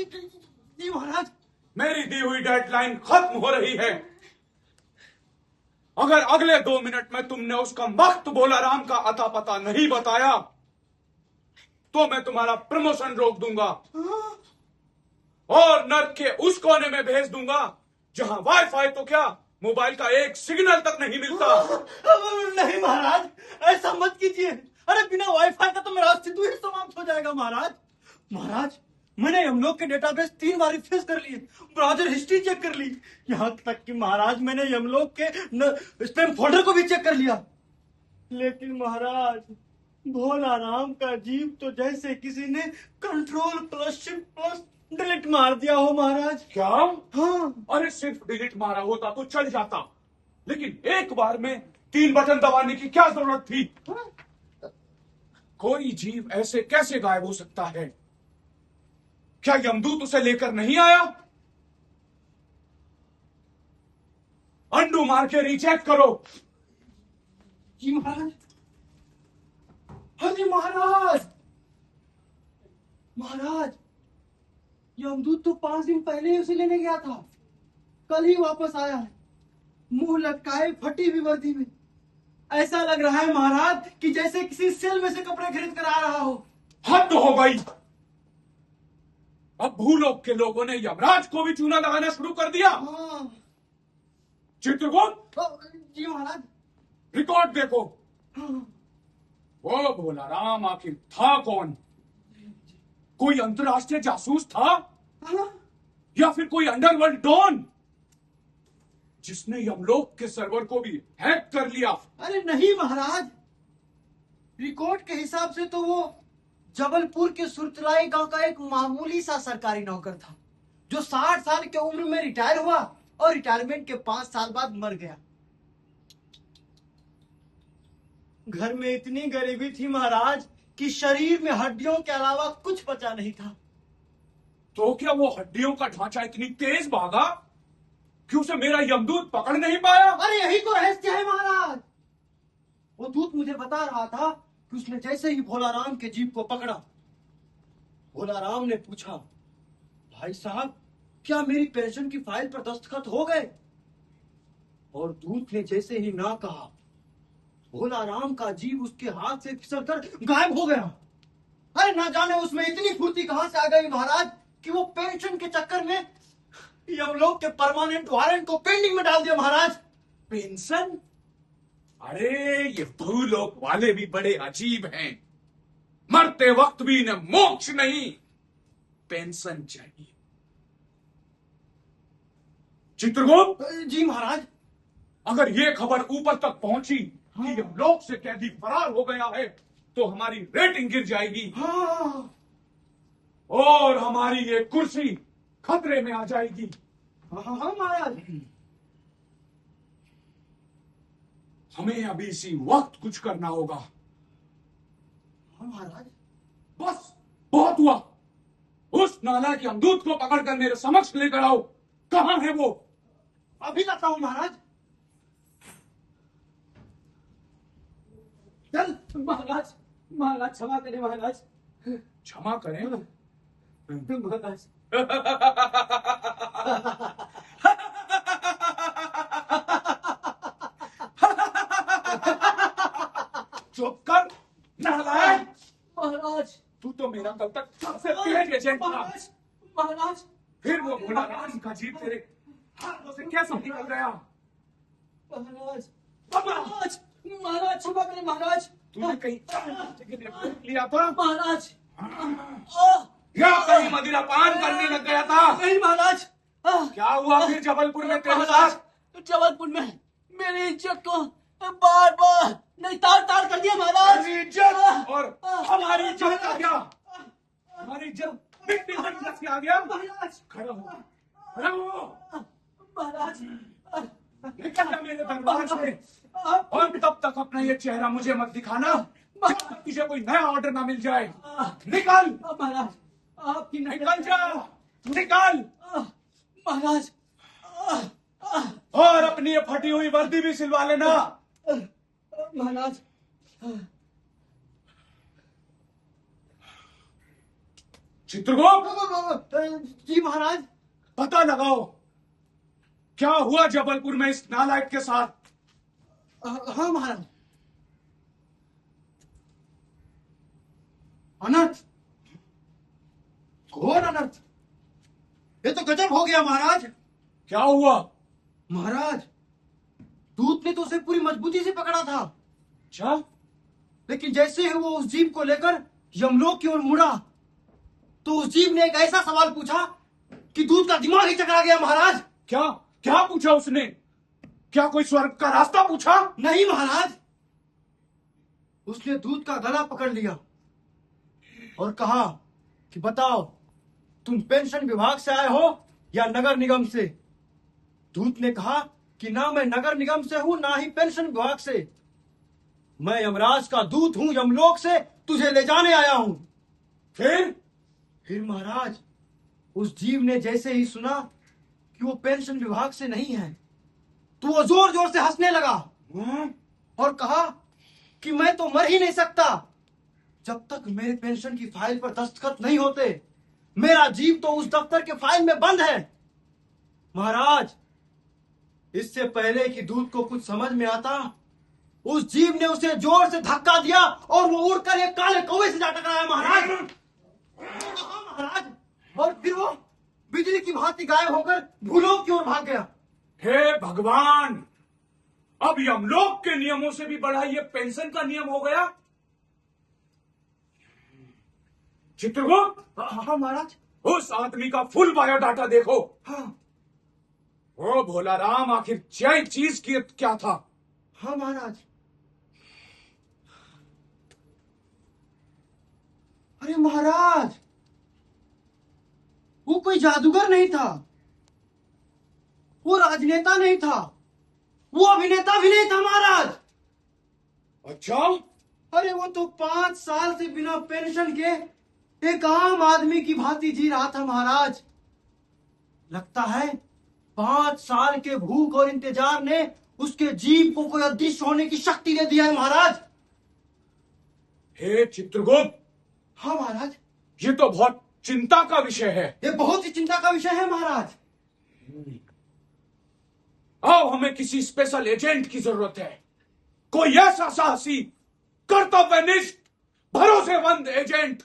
जी महाराज। मेरी दी हुई डेडलाइन खत्म हो रही है। अगर अगले 2 मिनट में तुमने उसका मख्त बोलाराम का अता पता नहीं बताया तो मैं तुम्हारा प्रमोशन रोक दूंगा और नर्क के उस कोने में भेज दूंगा जहां वाईफाई तो क्या मोबाइल का एक सिग्नल तक नहीं मिलता। नहीं महाराज, ऐसा मत कीजिए। अरे बिना वाईफाई का तो मेरा अस्तित्व ही समाप्त हो जाएगा महाराज। महाराज, मैंने यमलोक के डेटाबेस 3 बार रिफ्रेश कर लिए, ब्राउजर हिस्ट्री चेक कर ली, यहाँ तक कि महाराज मैंने यमलोक के स्पैम फोल्डर को भी चेक कर लिया। लेकिन महाराज, भोलाराम का जीव तो जैसे किसी ने control plus shift plus delete मार दिया हो महाराज। क्या? हाँ। अरे सिर्फ डिलीट मारा होता तो चल जाता, लेकिन एक बार में 3 बटन दबाने की क्या जरूरत थी? कोई जीव ऐसे कैसे गायब हो सकता है? क्या यमदूत उसे लेकर नहीं आया? अंडू मार के रीचेक करो। जी महाराज। अरे महाराज, महाराज, यमदूत तो 5 दिन पहले ही उसे लेने गया था, कल ही वापस आया है, मुंह लटकाए फटी हुई वर्दी में। ऐसा लग रहा है महाराज कि जैसे किसी सेल में से कपड़े खरीद कर आ रहा हो। हद हो गई। अब भूलोक के लोगों ने यमराज को भी चूना लगाना शुरू कर दिया। हाँ। चित्रगुप्त, जी महाराज। रिकॉर्ड देखो। हाँ। वो भोलाराम आखिर था कौन? कोई अंतरराष्ट्रीय जासूस था? हाँ? या फिर कोई अंडरवर्ल्ड डॉन जिसने यमलोक के सर्वर को भी हैक कर लिया? अरे नहीं महाराज, रिकॉर्ड के हिसाब से तो वो जबलपुर के सुरतलाई गांव का एक मामूली सा सरकारी नौकर था, जो 60 साल की उम्र में रिटायर हुआ और रिटायरमेंट के 5 साल बाद मर गया। घर में इतनी गरीबी थी महाराज कि शरीर में हड्डियों के अलावा कुछ बचा नहीं था। तो क्या वो हड्डियों का ढांचा इतनी तेज भागा कि उसे मेरा यमदूत पकड़ नहीं पाया? अरे यही तो रहस्य है महाराज। वो दूत मुझे बता रहा था कि उसने जैसे ही भोलाराम के जीप को पकड़ा, भोलाराम ने पूछा, भाई साहब, क्या मेरी पेंशन की फाइल पर दस्तखत हो गए? और दूत ने जैसे ही ना कहा, भोलाराम का जीव उसके हाथ से फिसलकर गायब हो गया। अरे ना जाने उसमें इतनी फुर्ती कहां से आ गई महाराज कि वो पेंशन के चक्कर में यमलोक के परमानेंट वारंट को पेंडिंग में डाल दिया महाराज। पेंशन? अरे ये भूलोक वाले भी बड़े अजीब हैं। मरते वक्त भी इन्हें मोक्ष नहीं, पेंशन चाहिए। चित्रगुप्त जी महाराज। अगर ये खबर ऊपर तक पहुंची कि यमलोक से कैदी फरार हो गया है तो हमारी रेटिंग गिर जाएगी। हाँ। और हमारी ये कुर्सी खतरे में आ जाएगी। हाँ महाराज। हमें अभी इसी वक्त कुछ करना होगा। हाँ महाराज। बस बहुत हुआ। उस नालायक यमदूत को पकड़कर मेरे समक्ष लेकर आओ। कहां है वो? अभी लाता हूं महाराज। चल महाराज। महाराज क्षमा करें महाराज। क्षमा करें? महाराज। चुप कर नालायक। महाराज। तू तो मेरा कल तक सबसे तेज एजेंट था। महाराज। फिर वो भोलाराम का जीव तेरे हाथों से कैसे निकल गया? महाराज। महाराज। महाराज क्षमा करें महाराज। तूने कहीं लिया था महाराज। या कहीं मदिरा पान करने लग गया था? नहीं महाराज। क्या हुआ फिर जबलपुर में तेरे साथ? जबलपुर में मेरी इज्जत को बार बार नहीं तार तार कर दिया महाराज। इज्जत और हमारी इज्जत का क्या? हमारी इज्जत मिट्टी से निकल के आ गया। महाराज। खड़ा हो, खड़ा हो। महाराज। निकल जा मेरे दरबार से और तब तक अपना ये चेहरा मुझे मत दिखाना जब तक तुझे कोई नया ऑर्डर ना मिल जाए। निकल महाराज। आपकी निकल जा, निकल। महाराज। और अपनी ये फटी हुई वर्दी भी सिलवा लेना। महाराज। चित्रगुप्त, जी महाराज। पता लगाओ क्या हुआ जबलपुर में इस नालायक के साथ। हाँ महाराज। अनर्थ, घोर अनर्थ। ये तो गजब हो गया महाराज। क्या हुआ? महाराज, दूत ने तो उसे पूरी मजबूती से पकड़ा था, अच्छा, लेकिन जैसे ही वो उस जीव को लेकर यमलोक की ओर मुड़ा, तो उस जीव ने एक ऐसा सवाल पूछा कि दूत का दिमाग ही चकरा गया महाराज। क्या क्या पूछा उसने? क्या कोई स्वर्ग का रास्ता पूछा? नहीं महाराज, उसने दूत का गला पकड़ लिया और कहा कि बताओ, तुम पेंशन विभाग से आए हो या नगर निगम से? दूत ने कहा कि ना मैं नगर निगम से हूं, ना ही पेंशन विभाग से। मैं यमराज का दूत हूं, यमलोक से तुझे ले जाने आया हूं। फिर महाराज, उस जीव ने जैसे ही सुना कि वो पेंशन विभाग से नहीं है, तो वो जोर जोर से हंसने लगा और कहा कि मैं तो मर ही नहीं सकता जब तक मेरे पेंशन की फाइल पर दस्तखत नहीं होते। मेरा जीव तो उस दफ्तर के फाइल में बंद है। महाराज, इससे पहले कि दूत को कुछ समझ में आता, उस जीव ने उसे जोर से धक्का दिया और वो उड़कर एक काले कौवे से जा टकराया महाराज। हाँ महाराज, और फिर वो बिजली की भांति गायब होकर भूलोक की ओर भाग गया। हे भगवान, अब यमलोक के नियमों से भी बड़ा ये पेंशन का नियम हो गया। चित्रगुप्त, हाँ महाराज। उस आदमी का फुल बायोडाटा देखो। हाँ वो भोला राम आखिर जय चीज की क्या था? हाँ महाराज। अरे महाराज, वो कोई जादूगर नहीं था, वो राजनेता नहीं था, वो अभिनेता भी नहीं था महाराज। अच्छा, अरे वो तो 5 साल से बिना पेंशन के एक आम आदमी की भांति जी रहा था महाराज। लगता है 5 साल के भूख और इंतजार ने उसके जीव को कोई अदृश्य होने की शक्ति दे दिया है महाराज। हे चित्रगुप्त, हाँ महाराज। ये तो बहुत चिंता का विषय है। ये बहुत ही चिंता का विषय है महाराज। आओ, हमें किसी स्पेशल एजेंट की जरूरत है। कोई ऐसा साहसी, कर्तव्यनिष्ठ, भरोसेमंद एजेंट